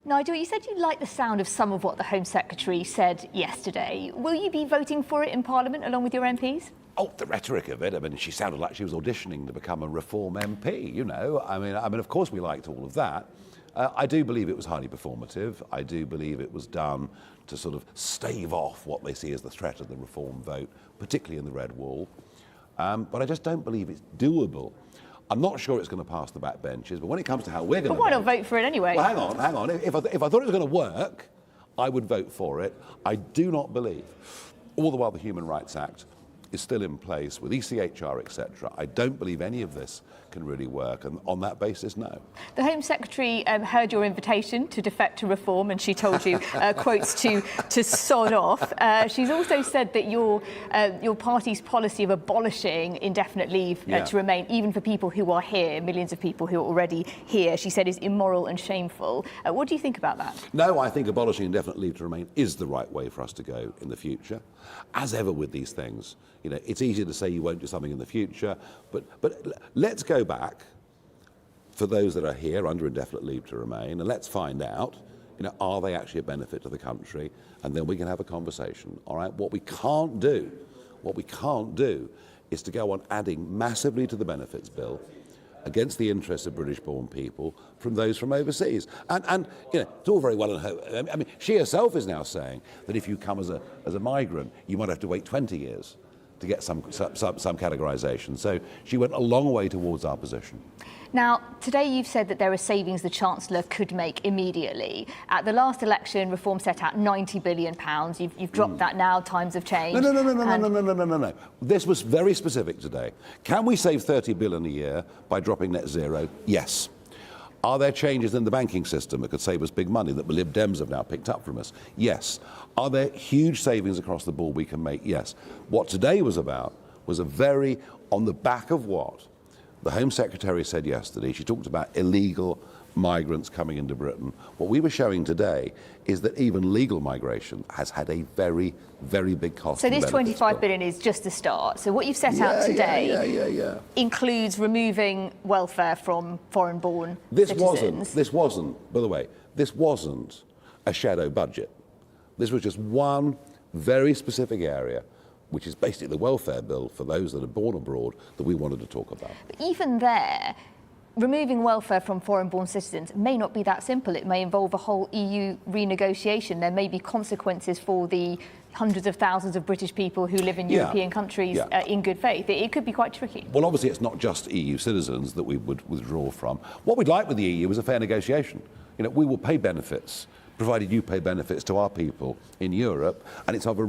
Nigel, you said you liked the sound of some of what the Home Secretary said yesterday. Will you be voting for it in Parliament along with your MPs? Oh, the rhetoric of it. I mean, she sounded like she was auditioning to become a Reform MP, you know. I mean, of course we liked all of that. I do believe it was highly performative. I do believe it was done to sort of stave off what they see as the threat of the Reform vote, particularly in the Red Wall. But I just don't believe it's doable. I'm not sure it's going to pass the backbenchers, but when it comes to how we're going to But why not vote for it anyway? Well, hang on. If I thought it was going to work, I would vote for it. I do not believe, all the while the Human Rights Act is still in place with ECHR, etc. I don't believe any of this can really work, and on that basis, no. The Home Secretary heard your invitation to defect to Reform, and she told you, quotes, to sod off. She's also said that your party's policy of abolishing indefinite leave to remain, even for people who are here, millions of people who are already here, she said is immoral and shameful. What do you think about that? No, I think abolishing indefinite leave to remain is the right way for us to go in the future. As ever with these things, you know, it's easy to say you won't do something in the future, but let's go back for those that are here under indefinite leave to remain, and let's find out, you know, are they actually a benefit to the country, and then we can have a conversation. All right, what we can't do is to go on adding massively to the benefits bill against the interests of British-born people from those from overseas. And you know, it's all very well and her. I mean, she herself is now saying that if you come as a migrant, you might have to wait 20 years to get some categorisation. So she went a long way towards our position. Now, today you've said that there are savings the Chancellor could make immediately. At the last election, Reform set out £90 billion. You've dropped that now, times have changed. No. This was very specific today. Can we save £30 billion a year by dropping net zero? Yes. Are there changes in the banking system that could save us big money that the Lib Dems have now picked up from us? Yes. Are there huge savings across the board we can make? Yes. What today was about was a very, on the back of what the Home Secretary said yesterday. She talked about illegal migrants coming into Britain. What we were showing today is that even legal migration has had a very, very big cost. So this £25 billion is just a start. So what you've set out today includes removing welfare from foreign-born citizens. This wasn't, by the way, this wasn't a shadow budget. This was just one very specific area, which is basically the welfare bill for those that are born abroad, that we wanted to talk about. But even there, removing welfare from foreign-born citizens may not be that simple. It may involve a whole EU renegotiation. There may be consequences for the hundreds of thousands of British people who live in European countries in good faith. It could be quite tricky. Well, obviously, it's not just EU citizens that we would withdraw from. What we'd like with the EU is a fair negotiation. You know, we will pay benefits, provided you pay benefits to our people in Europe, and it's of a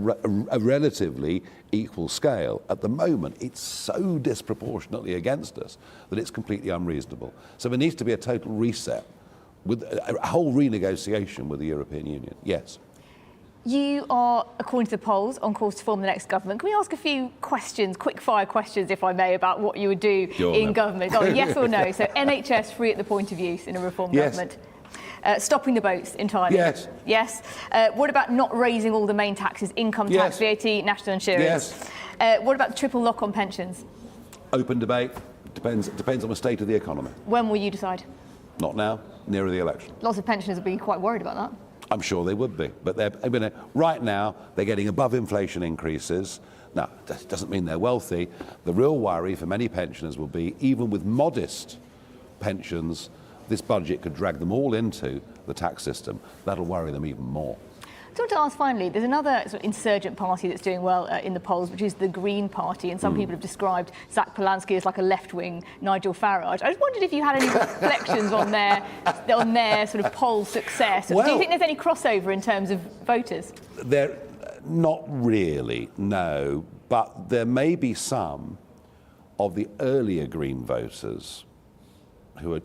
relatively equal scale. At the moment, it's so disproportionately against us that it's completely unreasonable. So there needs to be a total reset, with a whole renegotiation with the European Union. Yes. You are, according to the polls, on course to form the next government. Can we ask a few questions, quick-fire questions, if I may, about what you would do in government? Oh, yes or no? So NHS free at the point of use in a Reform government? Stopping the boats entirely? Yes. Yes. What about not raising all the main taxes, income tax, VAT, national insurance? Yes. What about the triple lock on pensions? Open debate. Depends on the state of the economy. When will you decide? Not now, nearer the election. Lots of pensioners will be quite worried about that. I'm sure they would be, but right now they're getting above inflation increases. Now, that doesn't mean they're wealthy. The real worry for many pensioners will be, even with modest pensions, this budget could drag them all into the tax system. That'll worry them even more. I want to ask finally, there's another sort of insurgent party that's doing well in the polls, which is the Green Party, and some people have described Zach Polanski as like a left-wing Nigel Farage. I just wondered if you had any reflections on their sort of poll success. Well, do you think there's any crossover in terms of voters? There, not really, no, but there may be some of the earlier Green voters who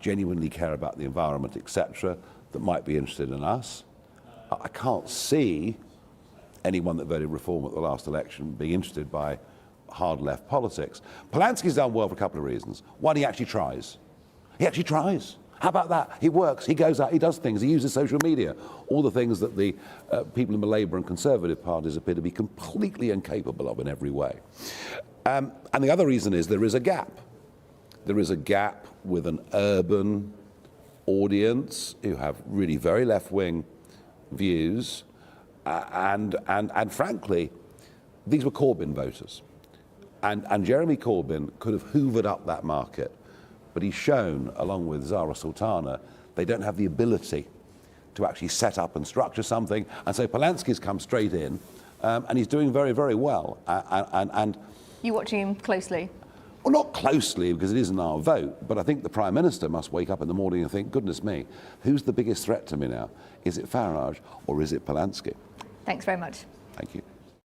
genuinely care about the environment, etc., that might be interested in us. I can't see anyone that voted Reform at the last election being interested by hard left politics. Polanski's done well for a couple of reasons. One, he actually tries. How about that? He works, he goes out, he does things, he uses social media. All the things that the people in the Labour and Conservative parties appear to be completely incapable of in every way. And the other reason is there is a gap. There is a gap with an urban, audience who have really very left-wing views, and frankly, these were Corbyn voters. And Jeremy Corbyn could have hoovered up that market, but he's shown, along with Zara Sultana, they don't have the ability to actually set up and structure something. And so Polanski's come straight in, and he's doing very, very well. And you watching him closely? well, not closely, because it isn't our vote, but I think the Prime Minister must wake up in the morning and think, goodness me, who's the biggest threat to me now? Is it Farage or is it Polanski? Thanks very much. Thank you.